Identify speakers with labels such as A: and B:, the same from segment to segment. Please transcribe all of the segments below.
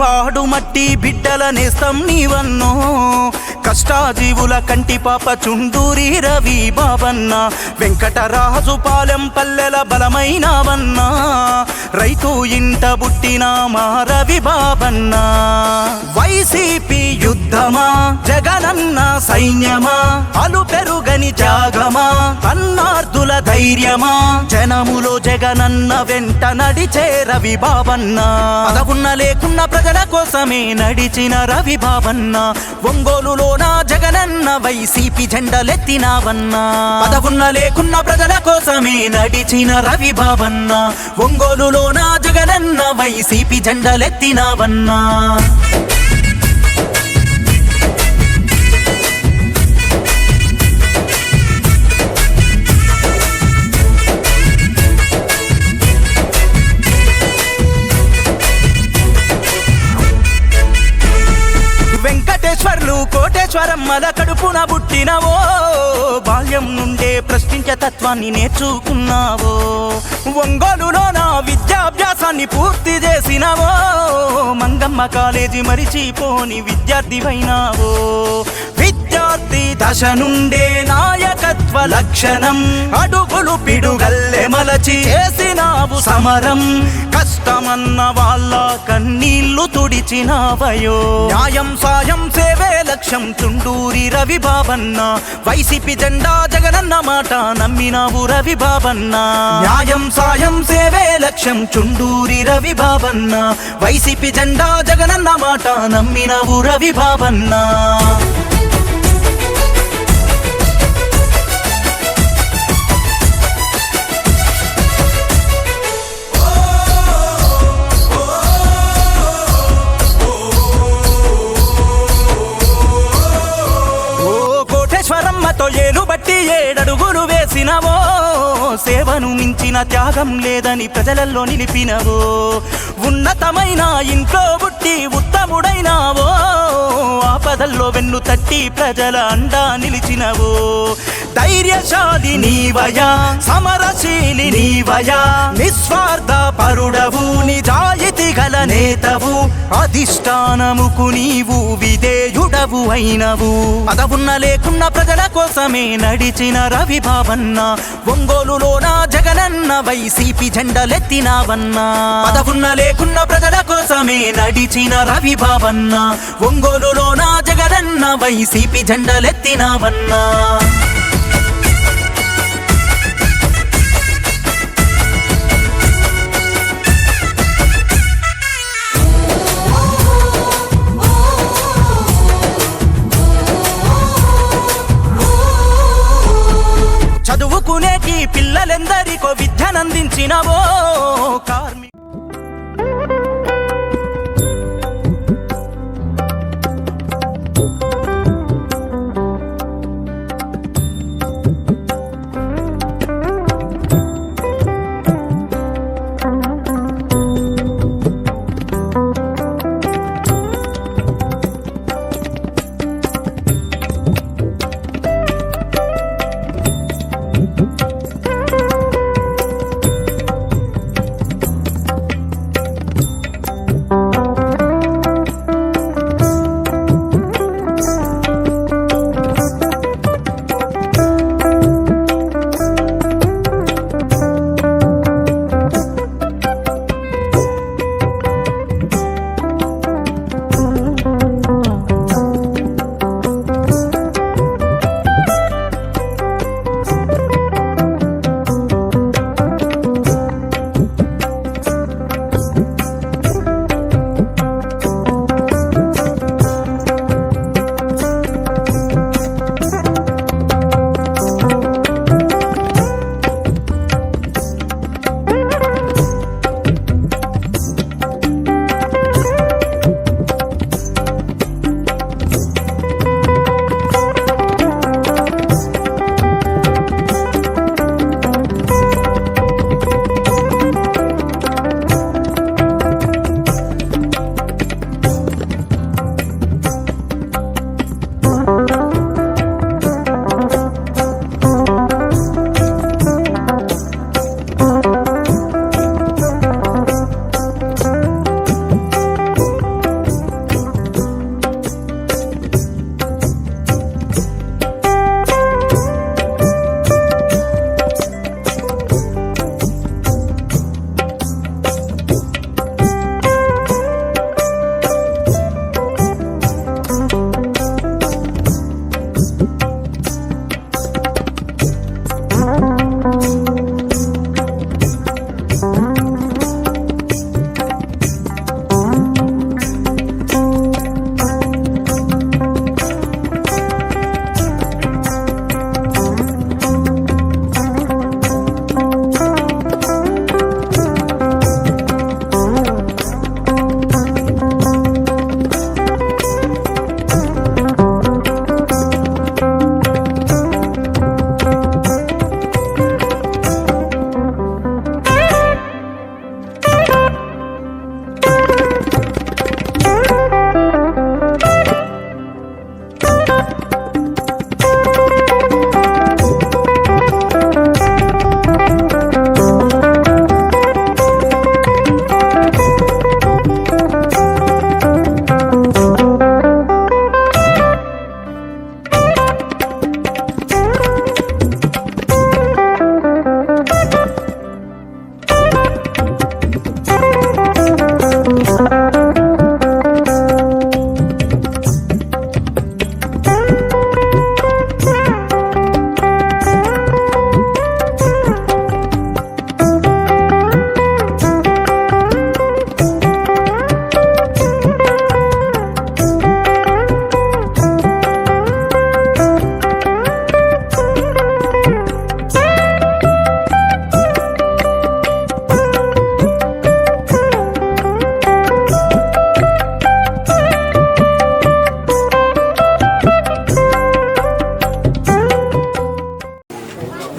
A: పాడు మట్టి బిడ్డల నేస్తం నీవన్నో కష్టాజీవుల కంటి పాప చుండూరి రవి బాబన్న వెంకటరాజు పాలెం పల్లెల బలమైనవన్న రైతు ఇంట బుట్టిన మా రవి బాబన్న వైసీపీ యుద్ధమా జగనన్న సైన్యమా అలు పెరుగని త్యాగమా అన్నార్థుల ధైర్యమా జనములో జగనన్న వెంట నడిచే రవి బాబన్న పదవున్న లేకున్న ప్రజల కోసమే నడిచిన రవి బాబన్న ఒంగోలులోన జగనన్న వైసీపీ జెండలెత్తినావన్నా పదవున్న లేకున్న ప్రజల కోసమే నడిచిన రవి బాబన్న ఒంగోలులోన జగనన్న వైసీపీ జెండలెత్తినావన్నా వెంకటేశ్వర్లు కోటేశ్వరమ్మల కడుపున పుట్టినవో బాల్యం నుండే ప్రశ్నించే తత్వాన్ని నేర్చుకున్నావో ఒంగోలులో నా విద్యాభ్యాసాన్ని పూర్తి చేసినవో మంగమ్మ కాలేజీ మరిచిపోని విద్యార్థివైనావో విద్యార్థి దశ నుండే నాయకత్వ లక్షణం అడుగులు పిడుగల్లె మలచి చేసినావు సమరం కష్టమన్న వాళ్ళ కన్నీళ్లు తుడిచినావయో న్యాయం సాయం సేవే లక్ష్యం చుండూరి రవి బాబన్న వైసీపీ జెండా జగనన్న మాట నమ్మినావు రవి బాబన్న న్యాయం సాయం సేవే లక్ష్యం చుండూరి రవి బాబన్న వైసీపీ జెండా జగనన్న మాట నమ్మినావు రవి బాబన్న కోటేశ్వరమ్మతో ఏలు బట్టి 7 అడుగులు వేసినవో సేవను మించిన త్యాగం లేదని ప్రజలలో నిలిపినవో ఉన్నతమైన ఇంట్లో పుట్టి ఉత్తముడైనావో ఆపదల్లో వెన్ను తట్టి ప్రజల అండా నిలిచినవో ధైర్యశాలి నీవయా సమరశీలి నీవయా నిస్వార్థ పరుడవు నిజాయితీ గల నేతవు అధిష్టానముకు నీవు విధేయుడవు అయినవు పదవున్న లేకున్న ప్రజల కోసమే నడిచిన రవి బాబన్న ఒంగోలులోన జగనన్న వైసీపీ జెండలెత్తినావన్నా పదవున్న లేకున్న ప్రజల కోసమే నడిచిన రవి బాబన్న ఒంగోలులోన జగనన్న వైసీపీ జెండలెత్తినావన్నా చదువుకునేకి పిల్లలెందరికో విద్యనందించినవో కార్మిక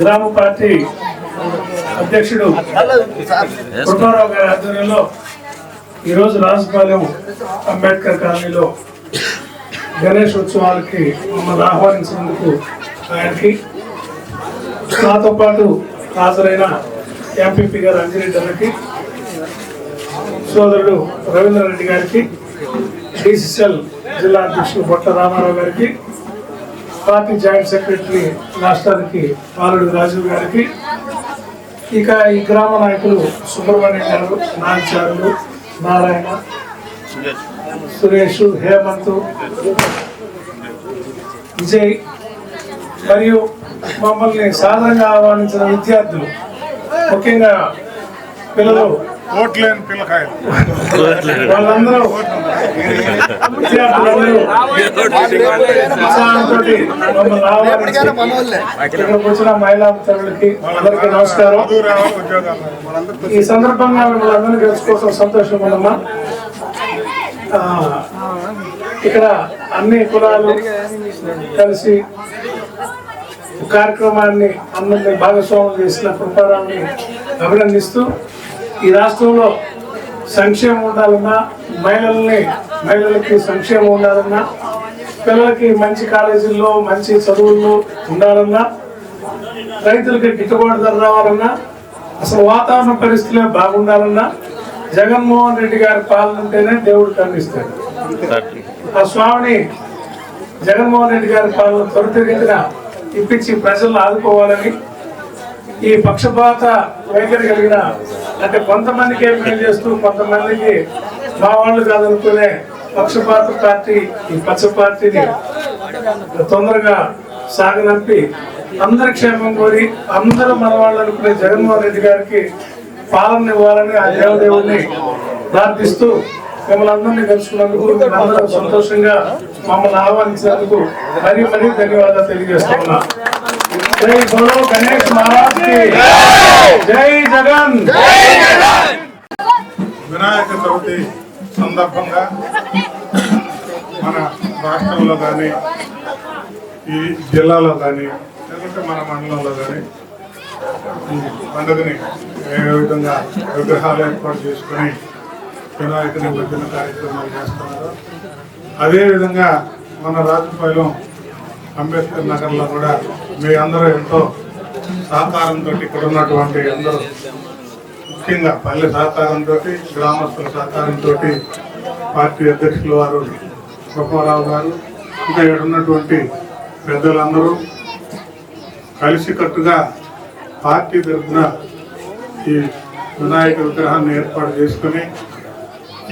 B: గ్రామ పార్టీ అధ్యక్షుడు కృష్ణారావు గారి ఆధ్వర్యంలో ఈరోజు రాజపాలెం అంబేద్కర్ కాలనీలో గణేష్ ఉత్సవాలకి మమ్మల్ని ఆహ్వానించినందుకు ఆయనకి, నాతో పాటు హాజరైన ఎంపీపీ గారు అంజిరెడ్డి గారికి, సోదరుడు రవీంద్రారెడ్డి గారికి, డిసిసిఎల్ జిల్లా అధ్యక్షుడు బొట్ల రామారావు గారికి, పార్టీ జాయింట్ సెక్రటరీ రాష్ట్రానికి పాలుడు రాజు గారికి, ఇక ఈ గ్రామ నాయకులు సుబ్రహ్మణ్యం గారు, నాగచారులు, నారాయణ, సురేష్, హేమంత్, విజయ్ మరియు మమ్మల్ని సాధారణంగా ఆహ్వానించిన విద్యార్థులు, ముఖ్యంగా పిల్లలు, వాళ్ళందరూ విద్యార్థులందరూ ఉత్సాహంతో మమ్మల్ని ఆహ్వానించి ఇక్కడికి వచ్చిన మహిళా మిత్రులకి అందరికీ నమస్కారం. ఈ సందర్భంగా మిమ్మల్ని అందరినీ తెలుసుకోవడం సంతోషం ఉందమ్మా. ఇక్కడ అన్ని కులాలు కలిసి కార్యక్రమాన్ని అందరినీ భాగస్వామ్యం చేసిన కృపారావుని అభినందిస్తూ, ఈ రాష్ట్రంలో సంక్షేమం ఉండాలన్నా, మహిళలకి సంక్షేమం ఉండాలన్నా, పిల్లలకి మంచి కాలేజీల్లో మంచి చదువుల్లో ఉండాలన్నా, రైతులకి గిట్టుబాటు ధర రావాలన్నా, అసలు వాతావరణ పరిస్థితులే బాగుండాలన్నా జగన్మోహన్ రెడ్డి గారి పాలన ఉంటేనే దేవుడు కరుణిస్తాడు. ఆ స్వామిని జగన్మోహన్ రెడ్డి గారి పాలన త్వరితగతిన ఇప్పించి ప్రజలను ఆదుకోవాలని, ఈ పక్షపాత వైఖరి కలిగిన, అంటే కొంతమందికి ఏం చేస్తూ కొంతమందికి మా వాళ్ళు కాదనుకునే పక్షపాత పార్టీ ఈ పచ్చ పార్టీని తొందరగా సాగనంపి అందరి క్షేమం కోరి అందరూ మన వాళ్ళు అనుకునే జగన్మోహన్ రెడ్డి గారికి పాలన ఇవ్వాలని ఆ దేవదేవుడిని ప్రార్థిస్తూ మిమ్మల్ని అందరినీ కలుసుకున్నందుకు, అందరూ సంతోషంగా మమ్మల్ని ఆహ్వానించినందుకు మరీ ధన్యవాదాలు తెలియజేస్తున్నా. జై బోలో గణేష్ మహారాజ్ కి జై జగన్.
C: వినాయక చవితి సందర్భంగా మన రాష్ట్రంలో కానీ, ఈ జిల్లాలో కానీ, లేకుంటే మన మండలంలో కానీ ఈ పండుగని ఏ విధంగా విగ్రహాలు ఏర్పాటు చేసుకుని వినాయకుని మధ్యన కార్యక్రమాలు చేస్తున్నారు. అదేవిధంగా మన రాజుపాలెం అంబేద్కర్ నగర్లో కూడా మీ అందరూ ఎంతో సహకారంతో, ఇక్కడ ఉన్నటువంటి అందరూ ముఖ్యంగా పల్లె సహకారంతో, గ్రామస్తుల సహకారంతో, పార్టీ అధ్యక్షులు వారు కృపారావు గారు, ఇంకా ఇక్కడ ఉన్నటువంటి పెద్దలందరూ కలిసికట్టుగా పార్టీ తరఫున ఈ వినాయక విగ్రహాన్ని ఏర్పాటు చేసుకుని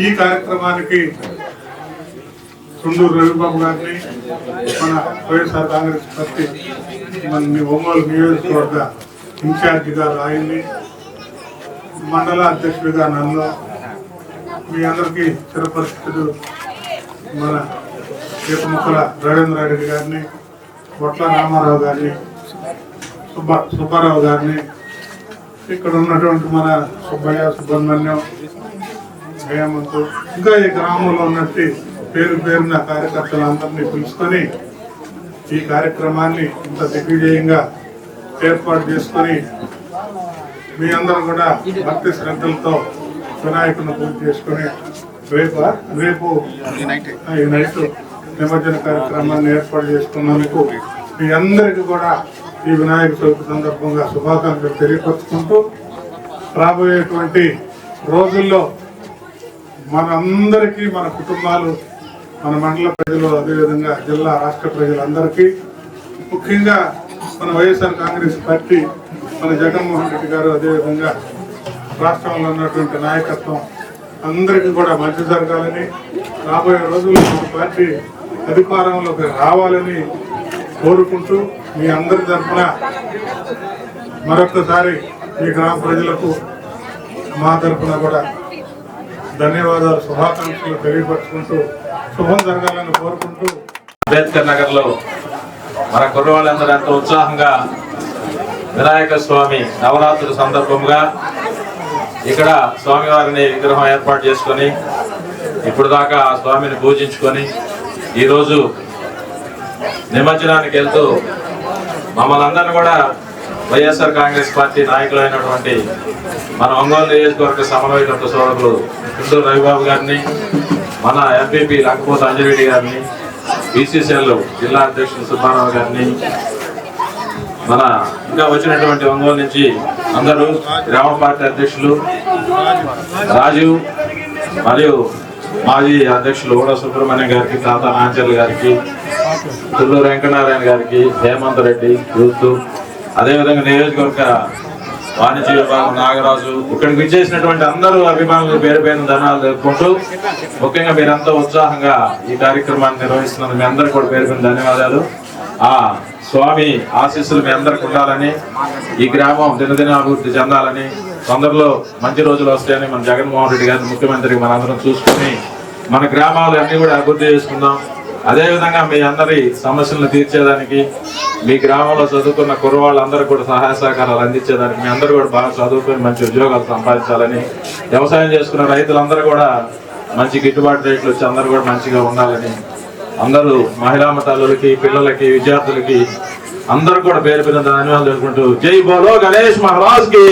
C: ఈ కార్యక్రమానికి చుండూరు రవిబాబు గారిని, మన వైఎస్ఆర్ కాంగ్రెస్ పార్టీ మన ఒంగోలు నియోజకవర్గ ఇన్ఛార్జిగా రాయింది, మండల అధ్యక్షుడిగా నన్ను, మీ అందరికీ చిరపరిస్థితులు మన ఈతముక్కల రవీంద్రారెడ్డి గారిని, బొట్ల రామారావు గారిని, సుబ్బారావు గారిని, ఇక్కడ ఉన్నటువంటి మన సుబ్బయ్య, సుబ్రహ్మణ్యం, హేమంత్, ఇంకా ఈ గ్రామంలో ఉన్నట్టు పేరున కార్యకర్తలందరినీ పిలుచుకొని ఈ కార్యక్రమాన్ని ఇంత దిగ్విజయంగా ఏర్పాటు చేసుకొని మీ అందరూ కూడా భక్తి శ్రద్ధలతో వినాయకుని పూజ చేసుకుని రేపు ఈ నైట్ నిమజ్జన కార్యక్రమాన్ని ఏర్పాటు చేసుకున్నందుకు మీ అందరికీ కూడా ఈ వినాయక చవితి సందర్భంగా శుభాకాంక్షలు తెలియపరుచుకుంటూ, రాబోయేటువంటి రోజుల్లో మనందరికీ, మన కుటుంబాలు, మన మండల ప్రజలు, అదేవిధంగా జిల్లా రాష్ట్ర ప్రజలందరికీ, ముఖ్యంగా మన వైఎస్ఆర్ కాంగ్రెస్ పార్టీ, మన జగన్మోహన్ రెడ్డి గారు, అదేవిధంగా రాష్ట్రంలో ఉన్నటువంటి నాయకత్వం అందరికీ కూడా మంచి జరగాలని, రాబోయే రోజుల్లో మన పార్టీ అధికారంలోకి రావాలని కోరుకుంటూ, మీ అందరి తరఫున మరొకసారి మీ గ్రామ ప్రజలకు మా తరఫున కూడా ధన్యవాదాలు, శుభాకాంక్షలు తెలియపరుచుకుంటూ శుభం జరగాలని కోరుకుంటూ,
D: అంబేద్కర్ నగర్ లో మన కుర్రవాళ్ళందరూ ఎంతో ఉత్సాహంగా వినాయక స్వామి నవరాత్రుల సందర్భంగా ఇక్కడ స్వామివారిని విగ్రహం ఏర్పాటు చేసుకొని ఇప్పుడు దాకా ఆ స్వామిని పూజించుకొని ఈరోజు నిమజ్జనానికి వెళ్తూ మమ్మల్ని అందరినీ కూడా వైఎస్ఆర్ కాంగ్రెస్ పార్టీ నాయకులైనటువంటి మన ఒంగోలు నియోజకవర్గ సమన్వయకర్త సోదరులు కుంటూరు రవిబాబు గారిని, మన ఎంపీపీ లక్కపోత అంజిరెడ్డి గారిని, బీసీసీఎల్ జిల్లా అధ్యక్షులు సుబ్బారావు గారిని, మన ఇంకా వచ్చినటువంటి ఒంగోలు నుంచి అందరూ గ్రామ పార్టీ అధ్యక్షులు రాజు మరియు మాజీ అధ్యక్షులు ఊడ సుబ్రహ్మణ్యం గారికి, తాత నాంచల్ గారికి, తుల్లూరు వెంకటనారాయణ గారికి, హేమంత్ రెడ్డి యూత్, అదేవిధంగా నియోజకవర్గ వాణిజ్య విభాగం నాగరాజు, ఇక్కడికి విచ్చేసినటువంటి అందరూ అభిమానులు పేరు పేరున ధనాలు తెలుపుకుంటూ, ముఖ్యంగా మీరంతా ఉత్సాహంగా ఈ కార్యక్రమాన్ని నిర్వహిస్తున్నందుకు మీ అందరికీ కూడా పేరు పేరున ధన్యవాదాలు. ఆ స్వామి ఆశీస్సులు మీ అందరికి ఉండాలని, ఈ గ్రామం దినదిన అభివృద్ధి చెందాలని, తొందరలో మంచి రోజులు వస్తాయని మన జగన్మోహన్ రెడ్డి గారిని ముఖ్యమంత్రి మనందరం చూసుకుని మన గ్రామాలు అన్ని కూడా అభివృద్ధి చేసుకుందాం. అదేవిధంగా మీ అందరి సమస్యలను తీర్చేదానికి, మీ గ్రామంలో చదువుకున్న కుర్రవాళ్ళందరూ కూడా సహాయ సహకారాలు అందించేదానికి, మీ అందరూ కూడా బాగా చదువుకొని మంచి ఉద్యోగాలు సంపాదించాలని, వ్యవసాయం చేసుకున్న రైతులందరూ కూడా మంచి గిట్టుబాటు రేట్లు వచ్చి అందరూ కూడా మంచిగా ఉండాలని, అందరూ మహిళా మతాలకి, పిల్లలకి, విద్యార్థులకి అందరూ కూడా పేరు పేరు ధన్యవాదాలు తెలుపుకుంటూ జై బోలో గణేష్ మహారాజ్ కి.